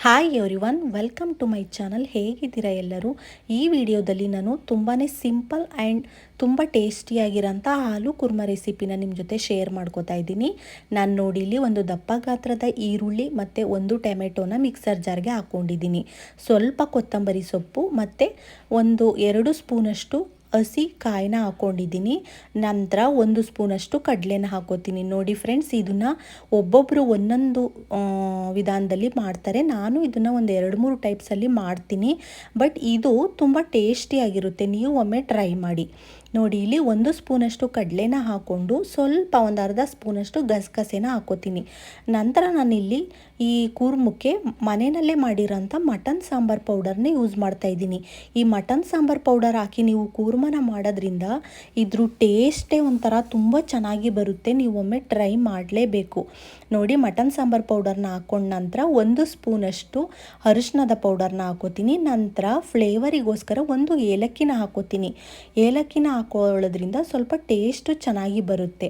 Hi everyone, welcome to my channel. ಹೇಗಿದ್ದೀರಾ ಎಲ್ಲರೂ? ಈ ವಿಡಿಯೋದಲ್ಲಿ ನಾನು ತುಂಬಾ ಸಿಂಪಲ್ ಆ್ಯಂಡ್ ತುಂಬ ಟೇಸ್ಟಿಯಾಗಿರೋಂಥ ಆಲೂ ಕುರ್ಮ ರೆಸಿಪಿನ ನಿಮ್ಮ ಜೊತೆ ಶೇರ್ ಮಾಡ್ಕೋತಾ ಇದ್ದೀನಿ. ನಾನು ನೋಡಿ ಇಲ್ಲಿ ಒಂದು ದಪ್ಪ ಗಾತ್ರದ ಈರುಳ್ಳಿ ಮತ್ತು ಒಂದು ಟೊಮೆಟೊನ ಮಿಕ್ಸರ್ ಜಾರ್ಗೆ ಹಾಕ್ಕೊಂಡಿದ್ದೀನಿ. ಸ್ವಲ್ಪ ಕೊತ್ತಂಬರಿ ಸೊಪ್ಪು ಮತ್ತು 2 ಸ್ಪೂನಷ್ಟು ಹಸಿ ಕಾಯಿನ ಹಾಕ್ಕೊಂಡಿದ್ದೀನಿ. ನಂತರ 1 ಸ್ಪೂನಷ್ಟು ಕಡಲೆನ ಹಾಕೋತೀನಿ. ನೋಡಿ ಫ್ರೆಂಡ್ಸ್, ಇದನ್ನು ಒಬ್ಬೊಬ್ಬರು ಒಂದೊಂದು ವಿಧಾನದಲ್ಲಿ ಮಾಡ್ತಾರೆ. ನಾನು ಇದನ್ನು ಒಂದು 2-3 ಟೈಪ್ಸಲ್ಲಿ ಮಾಡ್ತೀನಿ. ಬಟ್ ಇದು ತುಂಬ ಟೇಸ್ಟಿಯಾಗಿರುತ್ತೆ. ನೀವು ಒಮ್ಮೆ ಟ್ರೈ ಮಾಡಿ. ನೋಡಿ ಇಲ್ಲಿ 1 ಸ್ಪೂನಷ್ಟು ಕಡಲೆನ ಹಾಕ್ಕೊಂಡು ಸ್ವಲ್ಪ ಒಂದು ಅರ್ಧ ಸ್ಪೂನಷ್ಟು ಗಸಗಸೆನ ಹಾಕೋತೀನಿ. ನಂತರ ನಾನಿಲ್ಲಿ ಈ ಕೂರ್ಮಕ್ಕೆ ಮನೆಯಲ್ಲೇ ಮಾಡಿರೋಂಥ ಮಟನ್ ಸಾಂಬಾರ್ ಪೌಡರ್ನೇ ಯೂಸ್ ಮಾಡ್ತಾಯಿದ್ದೀನಿ. ಈ ಮಟನ್ ಸಾಂಬಾರ್ ಪೌಡರ್ ಹಾಕಿ ನೀವು ಕೂರ್ಮನ ಮಾಡೋದ್ರಿಂದ ಇದ್ರ ಟೇಸ್ಟೇ ಒಂಥರ ತುಂಬ ಚೆನ್ನಾಗಿ ಬರುತ್ತೆ. ನೀವು ಒಮ್ಮೆ ಟ್ರೈ ಮಾಡಲೇಬೇಕು. ನೋಡಿ, ಮಟನ್ ಸಾಂಬಾರ್ ಪೌಡರ್ನ ಹಾಕ್ಕೊಂಡ ನಂತರ 1 ಸ್ಪೂನಷ್ಟು ಅರಿಶಿಣದ ಪೌಡರ್ನ ಹಾಕೋತೀನಿ. ನಂತರ ಫ್ಲೇವರಿಗೋಸ್ಕರ 1 ಏಲಕ್ಕಿನ ಹಾಕೋತೀನಿ. ಏಲಕ್ಕಿನ ಹಾಕೊಳ್ಳೋದ್ರಿಂದ ಸ್ವಲ್ಪ ಟೇಸ್ಟು ಚೆನ್ನಾಗಿ ಬರುತ್ತೆ.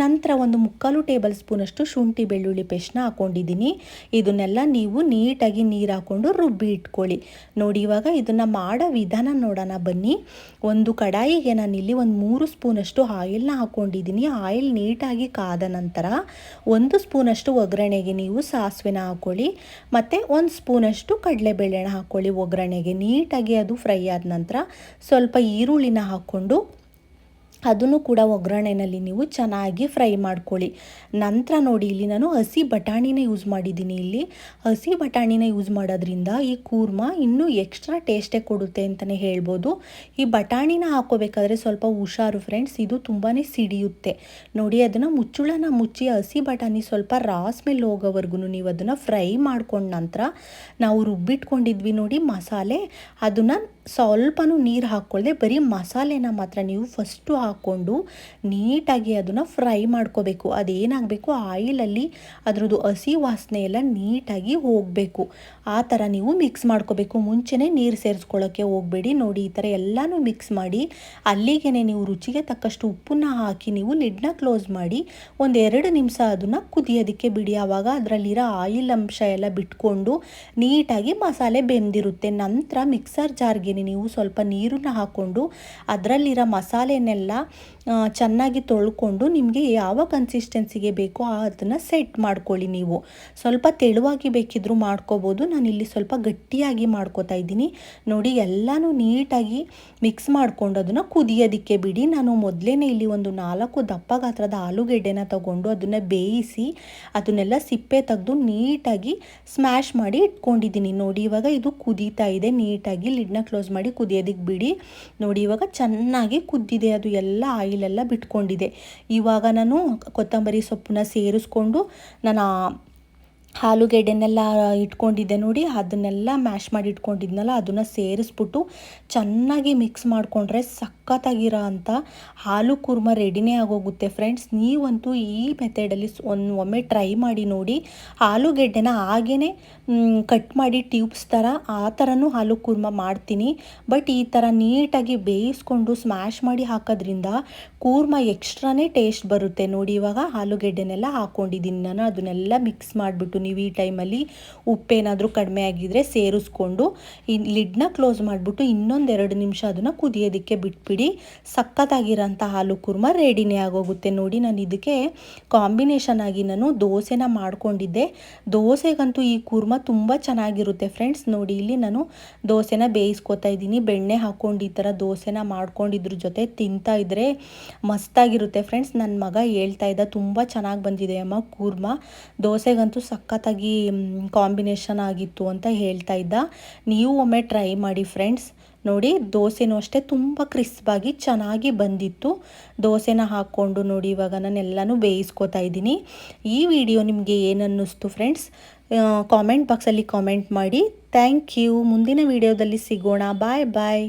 ನಂತರ 1/4 ಟೇಬಲ್ ಸ್ಪೂನಷ್ಟು ಶುಂಠಿ ಬೆಳ್ಳುಳ್ಳಿ ಪೇಸ್ಟ್ನ ಹಾಕ್ಕೊಂಡಿದ್ದೀನಿ. ಇದನ್ನೆಲ್ಲ ನೀವು ನೀಟಾಗಿ ನೀರು ಹಾಕ್ಕೊಂಡು ರುಬ್ಬಿ ಇಟ್ಕೊಳ್ಳಿ. ನೋಡಿ, ಇವಾಗ ಇದನ್ನು ಮಾಡೋ ವಿಧಾನ ನೋಡೋಣ ಬನ್ನಿ. ಒಂದು ಕಡಾಯಿಗೆ ನಾನಿಲ್ಲಿ 3 ಸ್ಪೂನಷ್ಟು ಆಯಿಲ್ನ ಹಾಕ್ಕೊಂಡಿದ್ದೀನಿ. ಆಯಿಲ್ ನೀಟಾಗಿ ಕಾದ ನಂತರ 1 ಸ್ಪೂನಷ್ಟು ಒಗ್ಗರಣೆಗೆ ನೀವು ಸಾಸಿವೆನ ಹಾಕ್ಕೊಳ್ಳಿ ಮತ್ತು 1 ಸ್ಪೂನಷ್ಟು ಕಡಲೆಬೇಳೆನ ಹಾಕ್ಕೊಳ್ಳಿ. ಒಗ್ಗರಣೆಗೆ ನೀಟಾಗಿ ಅದು ಫ್ರೈ ಆದ ನಂತರ ಸ್ವಲ್ಪ ಈರುಳ್ಳಿನ ಹಾಕ್ಕೊಂಡು ಅದನ್ನು ಕೂಡ ಒಗ್ಗರಣೆಯಲ್ಲಿ ನೀವು ಚೆನ್ನಾಗಿ ಫ್ರೈ ಮಾಡ್ಕೊಳ್ಳಿ. ನಂತರ ನೋಡಿ, ಇಲ್ಲಿ ನಾನು ಹಸಿ ಬಟಾಣಿನ ಯೂಸ್ ಮಾಡಿದ್ದೀನಿ. ಇಲ್ಲಿ ಹಸಿ ಬಟಾಣಿನ ಯೂಸ್ ಮಾಡೋದ್ರಿಂದ ಈ ಕೂರ್ಮ ಇನ್ನೂ ಎಕ್ಸ್ಟ್ರಾ ಟೇಸ್ಟೇ ಕೊಡುತ್ತೆ ಅಂತಲೇ ಹೇಳ್ಬೋದು. ಈ ಬಟಾಣಿನ ಹಾಕೋಬೇಕಾದ್ರೆ ಸ್ವಲ್ಪ ಹುಷಾರು ಫ್ರೆಂಡ್ಸ್, ಇದು ತುಂಬಾ ಸಿಡಿಯುತ್ತೆ. ನೋಡಿ, ಅದನ್ನು ಮುಚ್ಚುಳನ ಮುಚ್ಚಿ ಹಸಿ ಬಟಾಣಿ ಸ್ವಲ್ಪ ಸ್ಮೆಲ್ ಹೋಗೋವರೆಗೂ ನೀವು ಅದನ್ನು ಫ್ರೈ ಮಾಡ್ಕೊಂಡ ನಂತರ ನಾವು ರುಬ್ಬಿಟ್ಕೊಂಡಿದ್ವಿ ನೋಡಿ ಮಸಾಲೆ, ಅದನ್ನು ಸ್ವಲ್ಪನೂ ನೀರು ಹಾಕ್ಕೊಳ್ಳದೆ ಬರೀ ಮಸಾಲೆನ ಮಾತ್ರ ನೀವು ಫಸ್ಟು ಹಾಕ್ಕೊಂಡು ನೀಟಾಗಿ ಅದನ್ನು ಫ್ರೈ ಮಾಡ್ಕೋಬೇಕು. ಅದೇನಾಗಬೇಕು, ಆಯಿಲಲ್ಲಿ ಅದರದ್ದು ಹಸಿ ವಾಸನೆ ಎಲ್ಲ ನೀಟಾಗಿ ಹೋಗಬೇಕು. ಆ ಥರ ನೀವು ಮಿಕ್ಸ್ ಮಾಡ್ಕೋಬೇಕು. ಮುಂಚೆನೇ ನೀರು ಸೇರಿಸ್ಕೊಳ್ಳೋಕ್ಕೆ ಹೋಗಬೇಡಿ. ನೋಡಿ, ಈ ಥರ ಎಲ್ಲನೂ ಮಿಕ್ಸ್ ಮಾಡಿ ಅಲ್ಲಿಗೆ ನೀವು ರುಚಿಗೆ ತಕ್ಕಷ್ಟು ಉಪ್ಪನ್ನ ಹಾಕಿ ನೀವು ಲಿಡ್ನ ಕ್ಲೋಸ್ ಮಾಡಿ 1-2 ನಿಮಿಷ ಅದನ್ನು ಕುದಿಯೋದಕ್ಕೆ ಬಿಡಿ. ಆವಾಗ ಅದರಲ್ಲಿರೋ ಆಯಿಲ್ ಅಂಶ ಎಲ್ಲ ಬಿಟ್ಕೊಂಡು ನೀಟಾಗಿ ಮಸಾಲೆ ಬೆಂದಿರುತ್ತೆ. ನಂತರ ಮಿಕ್ಸರ್ ಜಾರ್ಗೆ ನೀವು ಸ್ವಲ್ಪ ನೀರನ್ನ ಹಾಕ್ಕೊಂಡು ಅದರಲ್ಲಿರೋ ಮಸಾಲೆನೆಲ್ಲ ಚೆನ್ನಾಗಿ ತೊಳ್ಕೊಂಡು ನಿಮಗೆ ಯಾವ ಕನ್ಸಿಸ್ಟೆನ್ಸಿಗೆ ಬೇಕೋ ಅದನ್ನು ಸೆಟ್ ಮಾಡ್ಕೊಳ್ಳಿ. ನೀವು ಸ್ವಲ್ಪ ತೆಳುವಾಗಿ ಬೇಕಿದ್ರೂ ಮಾಡ್ಕೋಬೋದು. ನಾನಿಲ್ಲಿ ಸ್ವಲ್ಪ ಗಟ್ಟಿಯಾಗಿ ಮಾಡ್ಕೋತಾ ಇದ್ದೀನಿ. ನೋಡಿ, ಎಲ್ಲನೂ ನೀಟಾಗಿ ಮಿಕ್ಸ್ ಮಾಡ್ಕೊಂಡು ಅದನ್ನು ಕುದಿಯೋದಕ್ಕೆ ಬಿಡಿ. ನಾನು ಮೊದಲೇ ಇಲ್ಲಿ 4 ದಪ್ಪ ಗಾತ್ರದ ಆಲೂಗೆಡ್ಡೆನ ತಗೊಂಡು ಅದನ್ನು ಬೇಯಿಸಿ ಅದನ್ನೆಲ್ಲ ಸಿಪ್ಪೆ ತೆಗೆದು ನೀಟಾಗಿ ಸ್ಮ್ಯಾಶ್ ಮಾಡಿ ಇಟ್ಕೊಂಡಿದ್ದೀನಿ. ನೋಡಿ, ಇವಾಗ ಇದು ಕುದೀತಾ ಇದೆ. ನೀಟಾಗಿ ಲಿಡ್ನ ಕ್ಲೋಸ್ ಮಾಡಿ ಕುದಿಯೋದಕ್ಕೆ ಬಿಡಿ. ನೋಡಿ, ಇವಾಗ ಚೆನ್ನಾಗಿ ಕುದ್ದಿದೆ. ಅದು ಎಲ್ಲ ಆಯಿಲೆಲ್ಲ ಬಿಟ್ಕೊಂಡಿದೆ. ಇವಾಗ ನಾನು ಕೊತ್ತಂಬರಿ ಸೊಪ್ಪನ್ನ ಸೇರಿಸ್ಕೊಂಡು ನಾನು ಆಲೂಗೆಡ್ಡೆನೆಲ್ಲ ಇಟ್ಕೊಂಡಿದ್ದೆ ನೋಡಿ, ಅದನ್ನೆಲ್ಲ ಮ್ಯಾಶ್ ಮಾಡಿ ಇಟ್ಕೊಂಡಿದ್ನಲ್ಲ ಅದನ್ನು ಸೇರಿಸ್ಬಿಟ್ಟು ಚೆನ್ನಾಗಿ ಮಿಕ್ಸ್ ಮಾಡಿಕೊಂಡ್ರೆ ಸಖತ್ತಾಗಿರೋ ಅಂಥ ಆಲೂ ಕುರ್ಮ ರೆಡಿನೇ ಆಗೋಗುತ್ತೆ ಫ್ರೆಂಡ್ಸ್. ನೀವಂತೂ ಈ ಮೆಥಡಲ್ಲಿ ಒಮ್ಮೆ ಟ್ರೈ ಮಾಡಿ ನೋಡಿ. ಆಲೂಗೆಡ್ಡೆನ ಹಾಗೇ ಕಟ್ ಮಾಡಿ ಟ್ಯೂಬ್ಸ್ ಥರ ಆ ಥರನೂ ಆಲೂ ಕುರ್ಮ ಮಾಡ್ತೀನಿ. ಬಟ್ ಈ ಥರ ನೀಟಾಗಿ ಬೇಯಿಸ್ಕೊಂಡು ಸ್ಮ್ಯಾಶ್ ಮಾಡಿ ಹಾಕೋದ್ರಿಂದ ಕೂರ್ಮ ಎಕ್ಸ್ಟ್ರಾನೇ ಟೇಸ್ಟ್ ಬರುತ್ತೆ. ನೋಡಿ, ಇವಾಗ ಆಲೂಗೆಡ್ಡೆನೆಲ್ಲ ಹಾಕ್ಕೊಂಡಿದ್ದೀನಿ ನಾನು. ಅದನ್ನೆಲ್ಲ ಮಿಕ್ಸ್ ಮಾಡಿಬಿಟ್ಟು ನೀವು ಈ ಟೈಮಲ್ಲಿ ಉಪ್ಪೇನಾದರೂ ಕಡಿಮೆ ಆಗಿದ್ದರೆ ಸೇರಿಸ್ಕೊಂಡು ಲಿಡ್ನ ಕ್ಲೋಸ್ ಮಾಡಿಬಿಟ್ಟು 1-2 ನಿಮಿಷ ಅದನ್ನು ಕುದಿಯೋದಕ್ಕೆ ಬಿಟ್ಬಿಡಿ. ಸಖತ್ತಾಗಿರೋಂಥ ಆಲೂ ಕುರ್ಮ ರೆಡಿನೇ ಆಗೋಗುತ್ತೆ. ನೋಡಿ, ನಾನು ಇದಕ್ಕೆ ಕಾಂಬಿನೇಷನ್ ಆಗಿ ನಾನು ದೋಸೆನ ಮಾಡ್ಕೊಂಡಿದ್ದೆ. ದೋಸೆಗಂತೂ ಈ ಕುರ್ಮ ತುಂಬ ಚೆನ್ನಾಗಿರುತ್ತೆ ಫ್ರೆಂಡ್ಸ್. ನೋಡಿ, ಇಲ್ಲಿ ನಾನು ದೋಸೆನ ಬೇಯಿಸ್ಕೊತಾ ಇದ್ದೀನಿ. ಬೆಣ್ಣೆ ಹಾಕ್ಕೊಂಡು ಈ ಥರ ದೋಸೆನ ಮಾಡ್ಕೊಂಡಿದ್ರ ಜೊತೆ ತಿಂತಾ ಇದ್ದರೆ ಮಸ್ತಾಗಿರುತ್ತೆ ಫ್ರೆಂಡ್ಸ್. ನನ್ನ ಮಗ ಹೇಳ್ತಾ ಇದ್ದ, ತುಂಬ ಚೆನ್ನಾಗಿ ಬಂದಿದೆ ಅಮ್ಮ ಕೂರ್ಮ, ದೋಸೆಗಂತೂ ಸಖತ್ತಾಗಿ ಕಾಂಬಿನೇಷನ್ ಆಗಿತ್ತು ಅಂತ ಹೇಳ್ತಾ ಇದ್ದ. ನೀವು ಒಮ್ಮೆ ಟ್ರೈ ಮಾಡಿ ಫ್ರೆಂಡ್ಸ್. ನೋಡಿ, ದೋಸೆನೂ ಅಷ್ಟೇ ತುಂಬ ಕ್ರಿಸ್ಪಾಗಿ ಚೆನ್ನಾಗಿ ಬಂದಿತ್ತು. ದೋಸೆನ ಹಾಕ್ಕೊಂಡು ನೋಡಿ ಇವಾಗ ನಾನೆಲ್ಲನೂ ಬೇಯಿಸ್ಕೊತಾ ಇದ್ದೀನಿ. ಈ ವಿಡಿಯೋ ನಿಮಗೆ ಏನನ್ನಿಸ್ತು ಫ್ರೆಂಡ್ಸ್? ಕಾಮೆಂಟ್ ಬಾಕ್ಸಲ್ಲಿ ಕಾಮೆಂಟ್ ಮಾಡಿ. Thank you. ಮುಂದಿನ ವಿಡಿಯೋದಲ್ಲಿ ಸಿಗೋಣ. ಬಾಯ್ ಬಾಯ್.